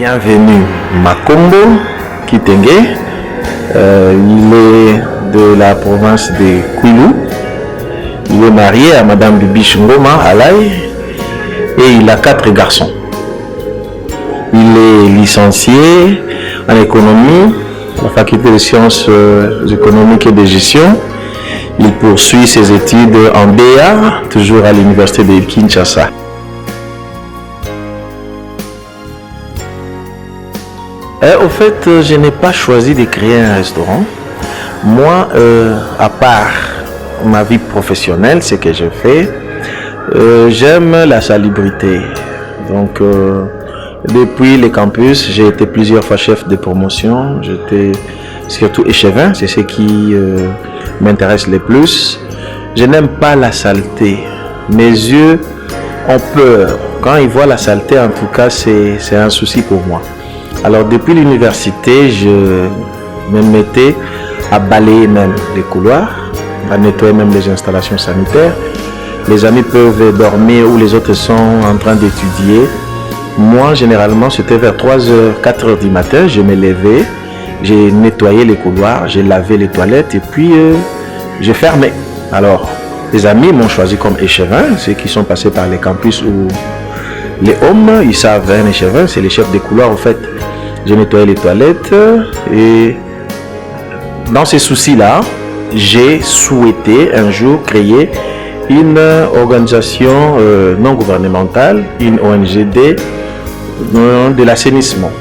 Bienvenue Makombo Kitenge. Il est de la province de Kwilu. Il est marié à Madame Bibi Ngoma Alaï et il a 4 garçons. Il est licencié en économie à la faculté de sciences économiques et de gestion. Il poursuit ses études en BA, toujours à l'université de Kinshasa. Au fait, je n'ai pas choisi de créer un restaurant. Moi, à part ma vie professionnelle, ce que je fais, j'aime la salubrité. Donc, depuis les campus, j'ai été plusieurs fois chef de promotion. J'étais surtout échevin, c'est ce qui m'intéresse le plus. Je n'aime pas la saleté. Mes yeux ont peur. Quand ils voient la saleté, en tout cas, c'est un souci pour moi. Alors depuis l'université, je me mettais à balayer même les couloirs, à nettoyer même les installations sanitaires. Les amis peuvent dormir ou les autres sont en train d'étudier. Moi, généralement, c'était vers 3h, 4h du matin, je me levais, j'ai nettoyé les couloirs, j'ai lavé les toilettes et puis j'ai fermé. Alors, les amis m'ont choisi comme échevin, ceux qui sont passés par les campus ou les hommes, ils savent, un échevin, c'est les chefs des couloirs en fait. J'ai nettoyé les toilettes et dans ces soucis-là, j'ai souhaité un jour créer une organisation non gouvernementale, une ONGD de l'assainissement.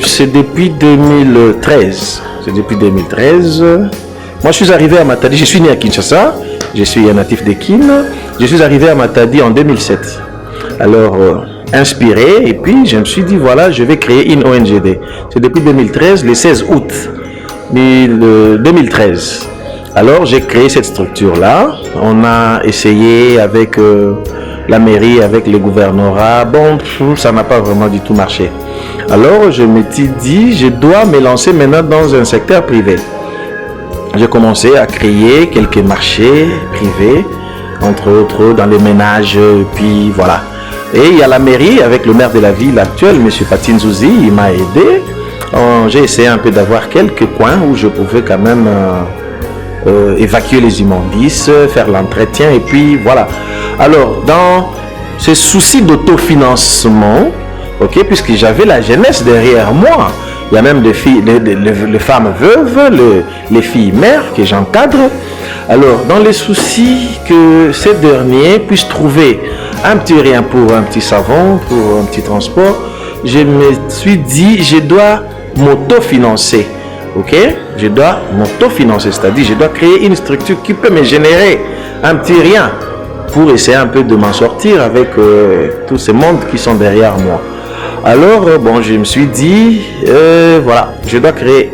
C'est depuis 2013. C'est depuis 2013. Moi, je suis arrivé à Matadi. Je suis né à Kinshasa. Je suis un natif de Kin. Je suis arrivé à Matadi en 2007. Alors, inspiré, et puis je me suis dit, voilà, je vais créer une ONGD. C'est depuis 2013, le 16 août 2013. Alors, j'ai créé cette structure-là. On a essayé avec la mairie, avec le gouvernorat. Bon, ça n'a pas vraiment du tout marché. Alors, je me suis dit, je dois me lancer maintenant dans un secteur privé. J'ai commencé à créer quelques marchés privés, entre autres dans les ménages, et puis voilà. Et il y a la mairie avec le maire de la ville actuelle, M. Patin Zouzi, il m'a aidé. J'ai essayé un peu d'avoir quelques coins où je pouvais quand même évacuer les immondices, faire l'entretien et puis voilà. Alors, dans ce souci d'autofinancement, ok, puisque j'avais la jeunesse derrière moi, il y a même des filles, les femmes veuves, les filles mères que j'encadre. Alors, dans les soucis que ces derniers puissent trouver un petit rien pour un petit savon, pour un petit transport, je me suis dit, je dois m'autofinancer. Ok? Je dois m'autofinancer, c'est-à-dire je dois créer une structure qui peut me générer un petit rien pour essayer un peu de m'en sortir avec tous ces mondes qui sont derrière moi. Alors, bon, je me suis dit, voilà, je dois créer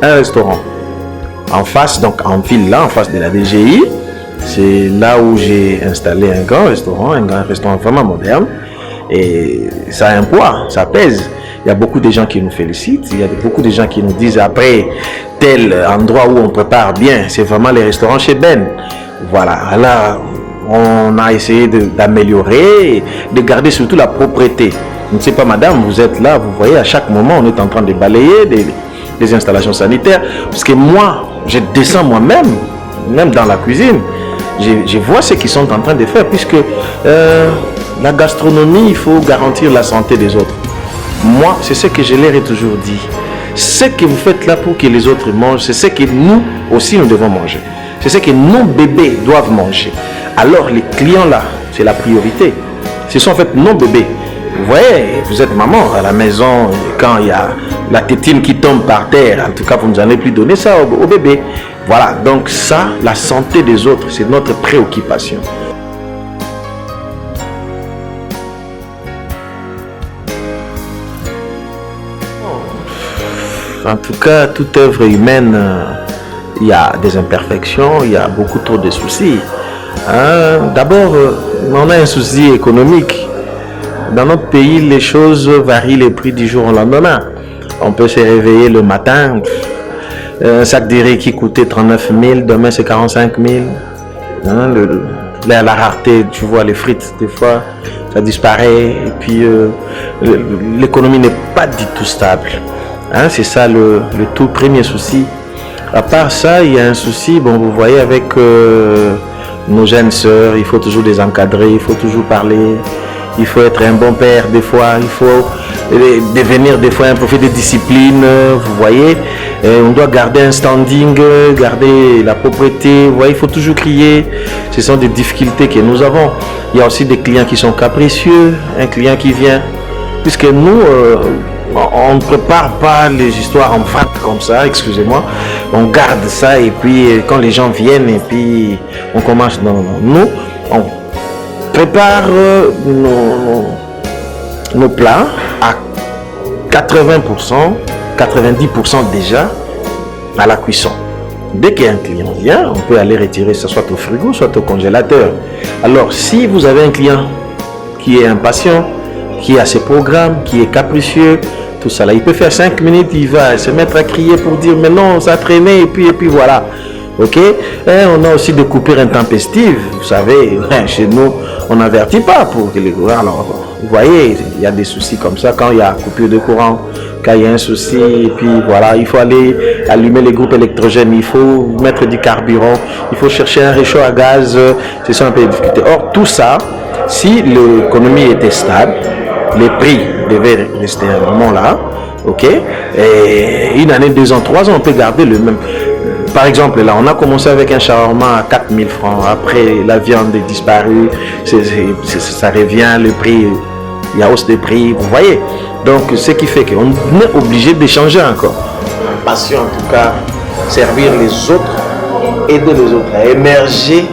un restaurant. En face, donc en ville là, en face de la DGI, c'est là où j'ai installé un grand restaurant vraiment moderne. Et ça a un poids, ça pèse. Il y a beaucoup de gens qui nous félicitent, il y a beaucoup de gens qui nous disent après tel endroit où on prépare bien, c'est vraiment les restaurants chez Ben. Voilà, là on a essayé d'améliorer, de garder surtout la propreté. Je ne sais pas madame, vous êtes là, vous voyez à chaque moment on est en train de balayer des installations sanitaires. Parce que moi, je descends moi-même, même dans la cuisine, je vois ce qu'ils sont en train de faire puisque la gastronomie, il faut garantir la santé des autres. Moi, c'est ce que je leur ai toujours dit. Ce que vous faites là pour que les autres mangent, c'est ce que nous aussi nous devons manger. C'est ce que nos bébés doivent manger. Alors les clients là, c'est la priorité. Ce sont en fait nos bébés. Vous voyez, vous êtes maman à la maison, quand il y a la tétine qui tombe par terre, en tout cas vous ne nous allez plus donner ça au bébé. Voilà, donc ça, la santé des autres, c'est notre préoccupation. En tout cas, toute œuvre humaine, il y a des imperfections, il y a beaucoup trop de soucis. D'abord, on a un souci économique. Dans notre pays, les choses varient les prix du jour au lendemain. On peut se réveiller le matin, un sac de riz qui coûtait 39 000, demain c'est 45 000. La rareté, tu vois, les frites, des fois, ça disparaît, et puis l'économie n'est pas du tout stable. Hein, c'est ça le tout premier souci. À part ça, il y a un souci, bon, vous voyez, avec nos jeunes sœurs, il faut toujours les encadrer, il faut toujours parler, il faut être un bon père des fois, il faut devenir des fois un peu de discipline, vous voyez. On doit garder un standing, garder la propreté, vous voyez, il faut toujours crier. Ce sont des difficultés que nous avons. Il y a aussi des clients qui sont capricieux, un client qui vient, puisque nous, on ne prépare pas les histoires en vrac comme ça, excusez-moi. On garde ça et puis quand les gens viennent et puis on commence, nous, on prépare nos plats à 80%, 90% déjà à la cuisson. Dès qu'un client vient, on peut aller retirer ça soit au frigo, soit au congélateur. Alors, si vous avez un client qui est impatient, qui a ses programmes, qui est capricieux, tout ça là, il peut faire 5 minutes, il va se mettre à crier pour dire mais non, ça traînait et puis voilà. Ok, et on a aussi des coupures intempestives. Vous savez, chez nous, on n'avertit pas pour que les courants. Alors, vous voyez, il y a des soucis comme ça quand il y a coupure de courant, quand il y a un souci, et puis voilà, il faut aller allumer les groupes électrogènes, il faut mettre du carburant, il faut chercher un réchaud à gaz, c'est ça un peu de difficulté. Or, tout ça, si l'économie était stable, les prix devaient rester vraiment là, ok, et une année, 2 ans, 3 ans, on peut garder le même. Par exemple, là, on a commencé avec un shawarma à 4000 francs. Après, la viande est disparue. Ça revient, le prix, il y a hausse de prix, vous voyez. Donc, ce qui fait qu'on est obligé d'échanger encore. Passion, en tout cas, servir les autres, aider les autres à émerger.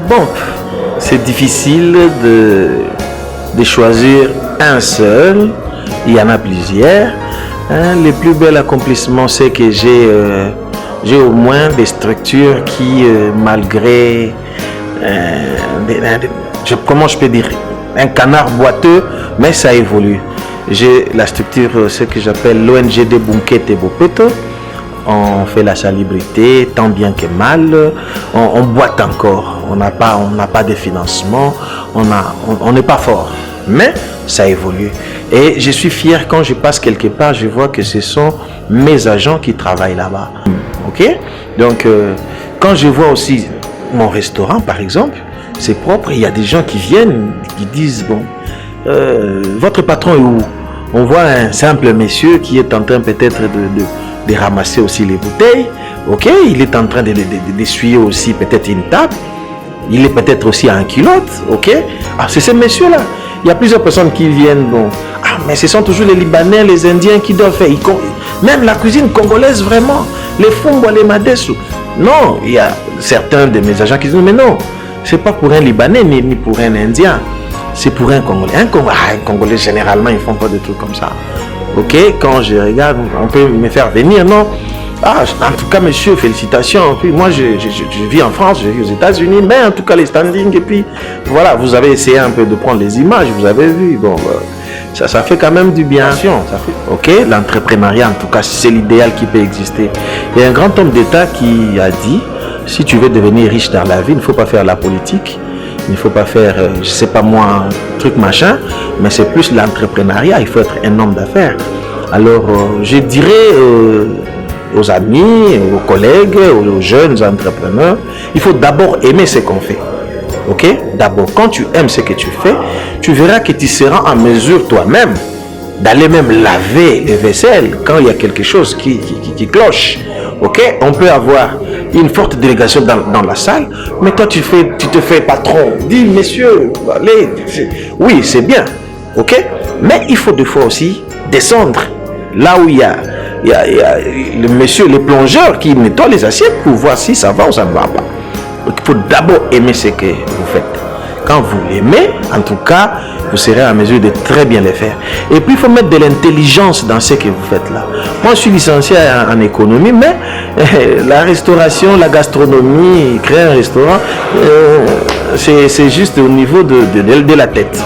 Bon, c'est difficile de choisir un seul. Il y en a plusieurs. Le plus bel accomplissement, c'est que j'ai au moins des structures qui, malgré, comment je peux dire, un canard boiteux, mais ça évolue. J'ai la structure, ce que j'appelle l'ONG de Bunket et Bopeto. On fait la salubrité, tant bien que mal. On boite encore. On n'a pas de financement. On n'est pas fort. Mais ça évolue. Et je suis fier quand je passe quelque part, je vois que ce sont mes agents qui travaillent là-bas. Ok? Donc, quand je vois aussi mon restaurant, par exemple, c'est propre. Il y a des gens qui viennent, qui disent, bon, votre patron est où? On voit un simple monsieur qui est en train peut-être de ramasser aussi les bouteilles, ok, il est en train d'essuyer aussi peut-être une table, il est peut-être aussi en culotte, ok, ah c'est ce monsieur là, il y a plusieurs personnes qui viennent, bon, ah mais ce sont toujours les Libanais, les Indiens qui doivent faire, même la cuisine congolaise vraiment, les fungwa, les madessou, non, il y a certains de mes agents qui disent, mais non, c'est pas pour un Libanais ni pour un Indien, c'est pour un Congolais, un Congolais généralement ils font pas de trucs comme ça. Ok, quand je regarde, on peut me faire venir, non? Ah, en tout cas, monsieur, félicitations. Puis moi, je vis en France, je vis aux États-Unis, mais en tout cas, les standings, et puis voilà, vous avez essayé un peu de prendre les images, vous avez vu, bon, ça fait quand même du bien. Ça fait, ok, l'entrepreneuriat, en tout cas, c'est l'idéal qui peut exister. Il y a un grand homme d'État qui a dit, si tu veux devenir riche dans la vie, il ne faut pas faire la politique. Il ne faut pas faire, je sais pas moi, un truc machin, mais c'est plus l'entrepreneuriat, il faut être un homme d'affaires. Alors, je dirais aux amis, aux collègues, aux jeunes entrepreneurs, il faut d'abord aimer ce qu'on fait. Ok? D'abord, quand tu aimes ce que tu fais, tu verras que tu seras en mesure toi-même d'aller même laver les vaisselles quand il y a quelque chose qui cloche. Ok, on peut avoir une forte délégation dans la salle, mais toi tu te fais patron. Dis, messieurs, allez, oui, c'est bien, ok, mais il faut des fois aussi descendre là où il y a le monsieur, le plongeur qui nettoie les assiettes pour voir si ça va ou ça ne va pas. Donc, il faut d'abord aimer ce que vous faites. Quand vous l'aimez, en tout cas, vous serez en mesure de très bien le faire. Et puis, il faut mettre de l'intelligence dans ce que vous faites là. Moi, je suis licencié en économie, mais la restauration, la gastronomie, créer un restaurant, c'est juste au niveau de la tête.